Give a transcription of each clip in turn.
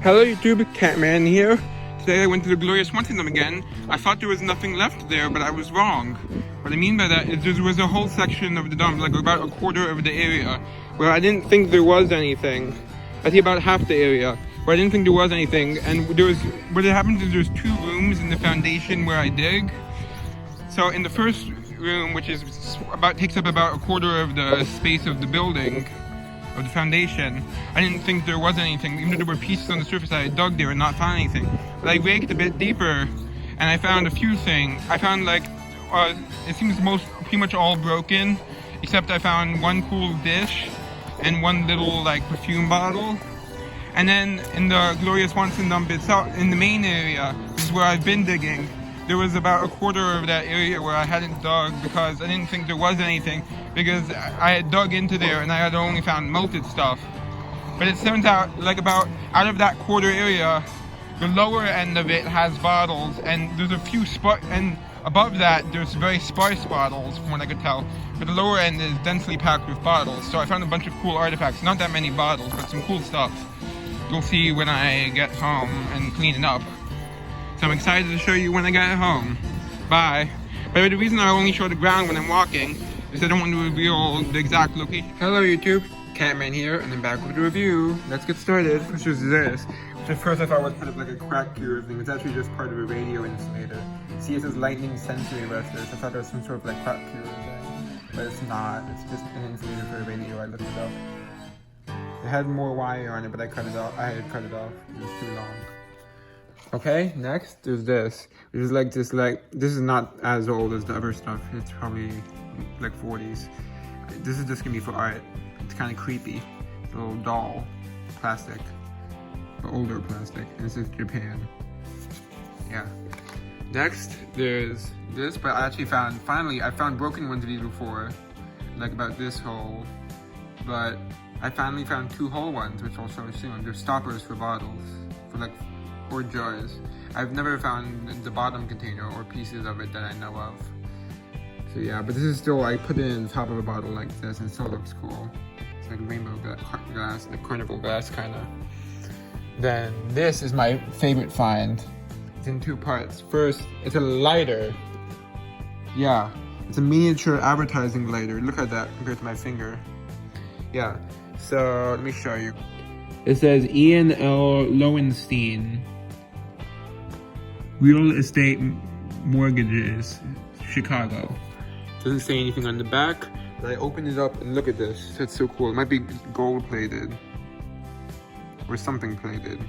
Hello YouTube, Catman here. Today I went to the Gloria Swanson again. I thought there was nothing left there, but I was wrong. What I mean by that is there was a whole section of the dump, like about a quarter of the area, where I didn't think there was anything. I see about half the area, where I didn't think there was anything, and what happened is there's two rooms in the foundation where I dig. So in the first room, which is takes up about a quarter of the space of the building, of the foundation, I didn't think there was anything. Even though there were pieces on the surface, I had dug there and not found anything. But I raked a bit deeper, and I found a few things. I found it seems pretty much all broken, except I found one cool dish and one little perfume bottle. And then in the Gloria Swanson dump itself, in the main area, this is where I've been digging. There was about a quarter of that area where I hadn't dug because I didn't think there was anything, because I had dug into there and I had only found melted stuff. But it turns out, out of that quarter area, the lower end of it has bottles, and there's a few and above that there's very sparse bottles from what I could tell. But the lower end is densely packed with bottles. So I found a bunch of cool artifacts, not that many bottles, but some cool stuff. You'll see when I get home and clean it up. So I'm excited to show you when I get home. Bye. But the reason I only show the ground when I'm walking is I don't want to reveal the exact location. Hello YouTube, Catman here, and I'm back with a review. Let's get started. Which is this. Which at first I thought was kind of like a crack cure thing. It's actually just part of a radio insulator. See, it says lightning sensory arrestor, so I thought there was some sort of crack cure thing. But it's not. It's just an insulator for a radio. I looked it up. It had more wire on it, but I cut it off. I had cut it off. It was too long. Okay, next there's this, which is this is not as old as the other stuff. It's probably like 40s. This is just gonna be for art. It's kind of creepy. It's a little doll, plastic, but older plastic. And this is Japan. Yeah. Next there's this, but I actually I found broken ones of these before, like about this hole, but I finally found two whole ones, which I'll show you soon. They're stoppers for bottles, or jars. I've never found the bottom container or pieces of it that I know of. So yeah, but this is still, I put it in the top of a bottle like this and it still looks cool. It's like rainbow glass, like carnival glass kinda. Then this is my favorite find. It's in two parts. First, it's a lighter. Yeah, it's a miniature advertising lighter. Look at that compared to my finger. Yeah, so let me show you. It says Ian L. Lowenstein, Real Estate Mortgages, Chicago. Doesn't say anything on the back, but I opened it up and look at this. It's so cool. It might be gold plated or something plated.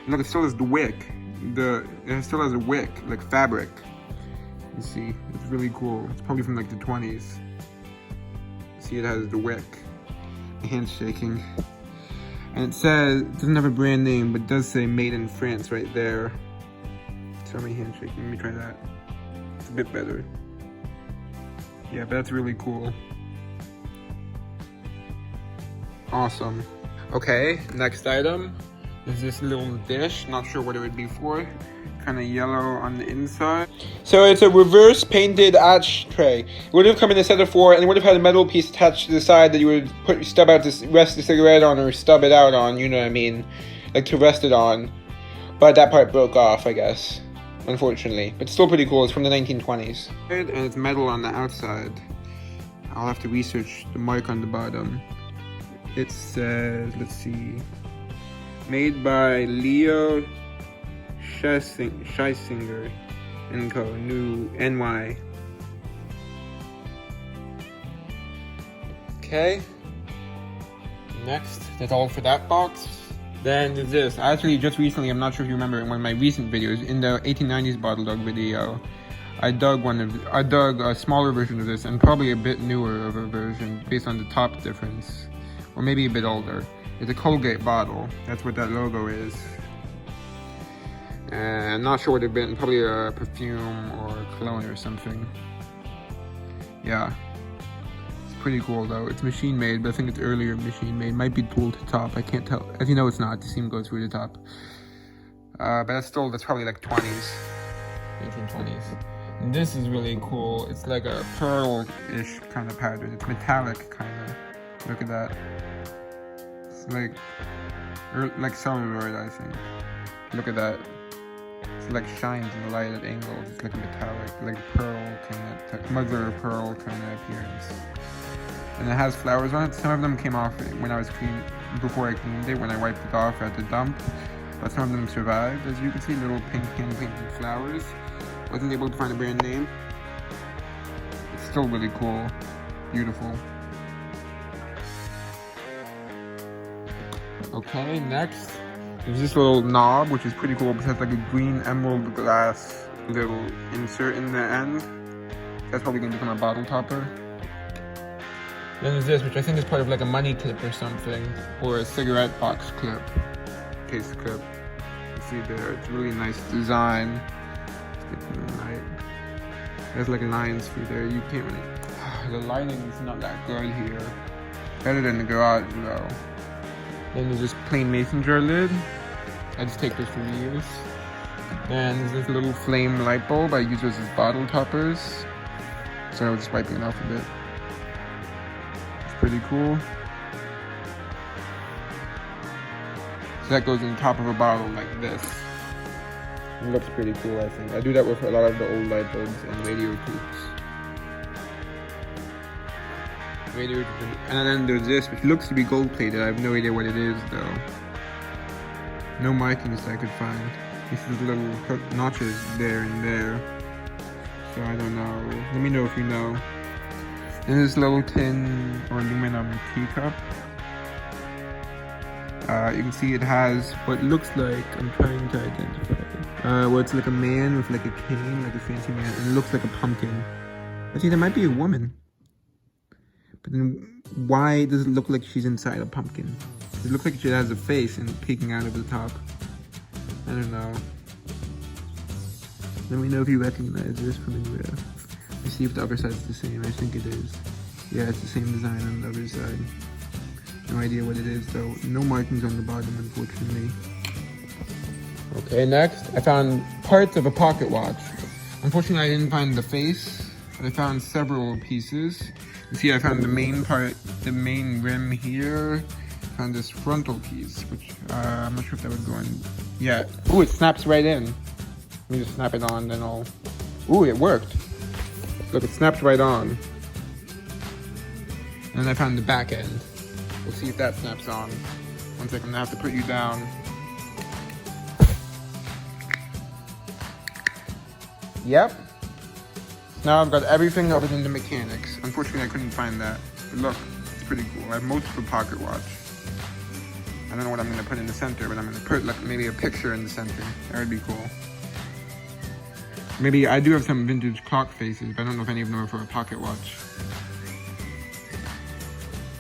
Look, it still has the wick. It still has a wick, like fabric. You see, it's really cool. It's probably from the 20s. See, it has the wick. My hand's shaking. And it says, it doesn't have a brand name, but it does say made in France right there. Sorry, my hand's shaking. Let me try that. It's a bit better. Yeah, but that's really cool. Awesome. Okay, next item is this little dish. Not sure what it would be for. Kind of yellow on the inside. So it's a reverse painted ashtray. It would have come in a set of 4, and it would have had a metal piece attached to the side that you would stub out to rest the cigarette on, or stub it out on, you know what I mean? Like to rest it on. But that part broke off, I guess. Unfortunately. But still pretty cool. It's from the 1920s. And it's metal on the outside. I'll have to research the mark on the bottom. It says, let's see. Made by Leo Scheisinger & Co. New NY. Okay. Next, that's all for that box. Then there's this. Actually, just recently, I'm not sure if you remember, in one of my recent videos, in the 1890s bottle dog video, I dug a smaller version of this, and probably a bit newer of a version based on the top difference, or maybe a bit older. It's a Colgate bottle. That's what that logo is. I'm not sure what it'd been. Probably a perfume or a cologne or something. Yeah. It's pretty cool though. It's machine made, but I think it's earlier machine made. Might be pulled to top. I can't tell. As you know, it's not. The seam goes through the top. But that's probably like 20s. 1820s. And this is really cool. It's like a pearl-ish kind of pattern. It's metallic kind of. Look at that. It's like Or like celluloid, I think. Look at that. It like shines in the light at angles. It's like a metallic, like pearl kind of, mother of pearl kind of appearance. And it has flowers on it. Some of them came off when I was before I cleaned it, when I wiped it off at the dump. But some of them survived. As you can see, little pink hand painted flowers. Wasn't able to find a brand name. It's still really cool. Beautiful. Okay, next. There's this little knob, which is pretty cool, because it has like a green emerald glass little insert in the end. That's probably going to become a bottle topper. Then there's this, which I think is part of like a money clip or something, or a cigarette box clip, case clip. You see there, it's a really nice design. There's like lines through there. You can't really. The lighting is not that good here. Better than the garage though. Then there's this plain mason jar lid. I just take this from use. And there's this little flame light bulb. I use those as bottle toppers. So I'm just wiping it off a bit. It's pretty cool. So that goes in the top of a bottle like this. It looks pretty cool, I think. I do that with a lot of the old light bulbs and radio tubes. And then there's this, which looks to be gold plated. I have no idea what it is though. No markings I could find. This is little notches there and there. So I don't know. Let me know if you know. And this little tin or aluminum teacup. You can see it has what looks like, I'm trying to identify it. Well, it's like a man with like a cane, like a fancy man, and it looks like a pumpkin. I think that might be a woman. But then why does it look like she's inside a pumpkin? It looks like she has a face and peeking out of the top. I don't know. Let me know if you recognize this from anywhere. Let's see if the other side's the same. I think it is. Yeah, it's the same design on the other side. No idea what it is though. No markings on the bottom, unfortunately. Okay, next I found parts of a pocket watch. Unfortunately, I didn't find the face, but I found several pieces. You see, I found the main part, the main rim here. I found this frontal piece, which I'm not sure if that would go in. Yeah. Ooh, it snaps right in. Let me just snap it on, then I'll. Ooh, it worked. Look, it snaps right on. And then I found the back end. We'll see if that snaps on. One second, I'm gonna have to put you down. Yep. Now I've got everything other than the mechanics. Unfortunately, I couldn't find that. But look, it's pretty cool. I have most of a pocket watch. I don't know what I'm gonna put in the center, but I'm gonna put like maybe a picture in the center. That would be cool. Maybe I do have some vintage clock faces, but I don't know if any of them are for a pocket watch.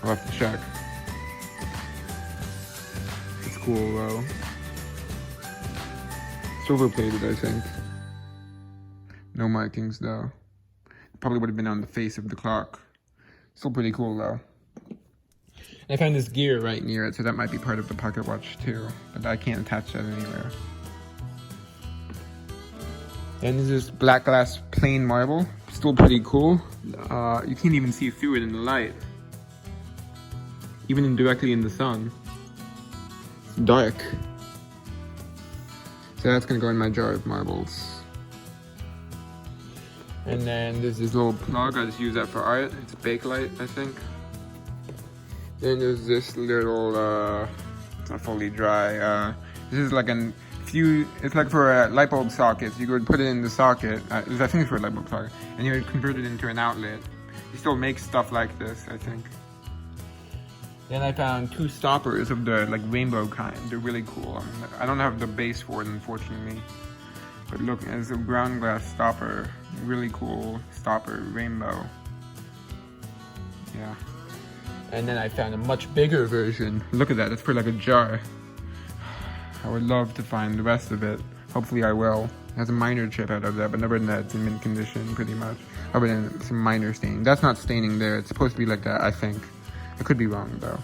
I'll have to check. It's cool though. Silver plated, I think. No markings though. Probably would have been on the face of the clock. Still pretty cool though. I found this gear right near it, so that might be part of the pocket watch too. But I can't attach that anywhere. And this is black glass plain marble. Still pretty cool. You can't even see through it in the light. Even directly in the sun. It's dark. So that's gonna go in my jar of marbles. And then there's this little plug, I just use that for art. It's a Bakelite, I think. Then there's this little, it's not fully dry. This is like it's like for light bulb sockets. You could put it in the socket, I think it's for a light bulb socket, and you would convert it into an outlet. You still make stuff like this, I think. Then I found two stoppers of the like rainbow kind. They're really cool. I don't have the base for it, unfortunately. But look, it's a ground glass stopper. Really cool stopper, rainbow. Yeah. And then I found a much bigger version. Look at that, it's for like a jar. I would love to find the rest of it. Hopefully I will. It has a minor chip out of that, but other than that, it's in mint condition pretty much. Other than some minor staining. That's not staining there, it's supposed to be like that, I think. I could be wrong though.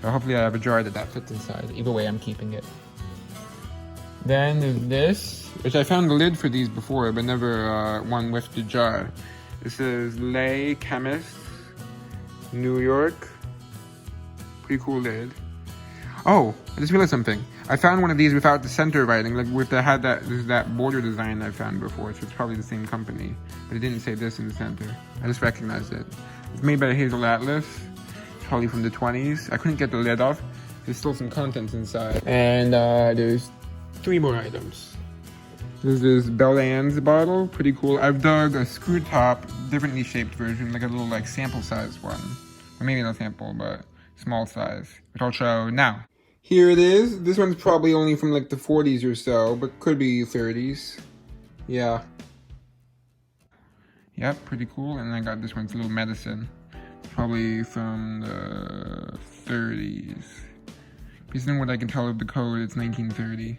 So hopefully I have a jar that fits inside. Either way, I'm keeping it. Then there's this, which I found the lid for these before, but never one with the jar. This is Lay Chemist, New York. Pretty cool lid. Oh, I just realized something. I found one of these without the center writing, like with the had that border design I found before, so it's probably the same company. But it didn't say this in the center. I just recognized it. It's made by Hazel Atlas. It's probably from the 20s. I couldn't get the lid off. There's still some contents inside. And there's 3 more items. There's this Belle Anne's bottle, pretty cool. I've dug a screw top, differently shaped version, like a little like sample size one. Or maybe not sample, but small size, which I'll show now. Here it is. This one's probably only from like the 40s or so, but could be 30s. Yeah. Yep, pretty cool. And I got this one, it's a little medicine. It's probably from the 30s. Based on what I can tell of the code, it's 1930.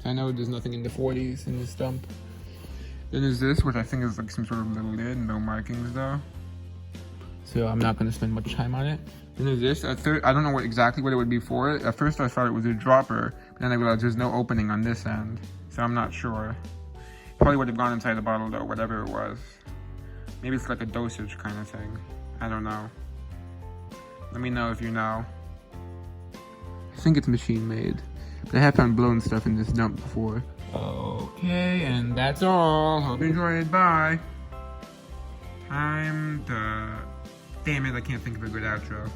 I know there's nothing in the 40s in this dump. Then there's this, which I think is like some sort of little lid, no markings though. So I'm not going to spend much time on it. Then there's this. I don't know exactly what it would be for. At first I thought it was a dropper, but then I realized there's no opening on this end. So I'm not sure. Probably would have gone inside the bottle though, whatever it was. Maybe it's like a dosage kind of thing. I don't know. Let me know if you know. I think it's machine made. But I have found blown stuff in this dump before. Okay, and that's all. Hope you enjoyed. Bye. Time to... Damn it, I can't think of a good outro.